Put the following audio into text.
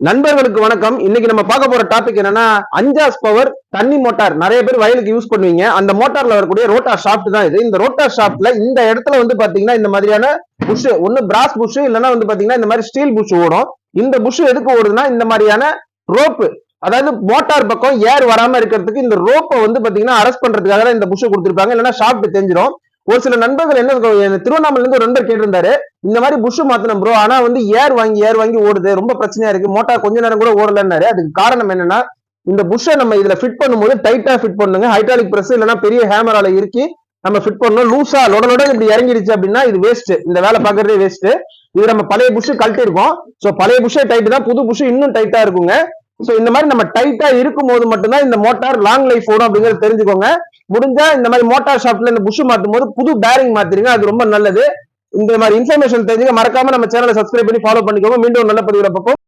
நண்பர்களுக்கு வணக்கம். இன்னைக்கு நம்ம பார்க்க போற டாபிக் என்னன்னா, அஞ்சாஸ் பவர் தண்ணி மோட்டார். நிறைய பேர் வயலுக்கு யூஸ் பண்ணுவீங்க. அந்த மோட்டார்ல வரக்கூடிய ரோட்டார் ஷாஃப்ட் தான் இது. இந்த ரோட்டார் ஷாஃப்ட்ல இந்த இடத்துல வந்து பாத்தீங்கன்னா இந்த மாதிரியான புஷ், ஒன்னு பிராஸ் புஷ் இல்லைன்னா வந்து பாத்தீங்கன்னா இந்த மாதிரி ஸ்டீல் புஷ் ஓடும். இந்த புஷ் எதுக்கு ஓடுதுன்னா இந்த மாதிரியான ரோப்பு, அதாவது மோட்டார் பக்கம் ஏர் வராம இருக்கிறதுக்கு இந்த ரோப்பை வந்து பாத்தீங்கன்னா அரெஸ்ட் பண்றதுக்காக தான் இந்த புஷ் கொடுத்திருப்பாங்க. இல்லைன்னா ஷாஃப்ட் தெரிஞ்சிடும். ஒரு சில நண்பர்கள் என்ன திருவண்ணாமலை இருந்து ஒரு நண்பர் கேட்டிருந்தாரு, இந்த மாதிரி புஷ் மாத்தணும் ப்ரோ, ஆனா வந்து ஏர் வாங்கி ஓடுது, ரொம்ப பிரச்சனையா இருக்கு, மோட்டார் கொஞ்ச நேரம் கூட ஓடலன்னாரு. அதுக்கு காரணம் என்னன்னா, இந்த புஷ்ஷை நம்ம இதுல ஃபிட் பண்ணும்போது டைட்டா ஃபிட் பண்ணுங்க. ஹைட்ராலிக் பிரஸ் இல்லைன்னா பெரிய ஹேமரால இறுக்கி நம்ம ஃபிட் பண்ணணும். லூசா லொட இப்படி இறங்கிடுச்சு அப்படின்னா இது வேஸ்ட், இந்த வேலை பாக்குறதே வேஸ்ட். இது நம்ம பழைய புஷ் கழட்டி இருக்கோம். சோ பழைய புஷ்ஷே டைட் தான், புது புஷ் இன்னும் டைட்டா இருக்குங்க. சோ இந்த மாதிரி நம்ம டைட்டா இருக்கும் போது மட்டும்தான் இந்த மோட்டார் லாங் லைஃப் ஓடும் அப்படிங்கறது தெரிஞ்சுக்கோங்க. முடிஞ்சா இந்த மாதிரி மோட்டார் ஷாப்ட்ல இந்த புஷ் மாத்தும் போது புது பேரிங் மாத்திருங்க, அது ரொம்ப நல்லது. இந்த மாதிரி இன்ஃபர்மேஷன் தெரிஞ்சுக்க மறக்காம நம்ம சேனலை சப்ஸ்கிரைப் பண்ணி ஃபாலோ பண்ணிக்கோங்க. மீண்டும் நல்ல பதிவு பார்ப்போம்.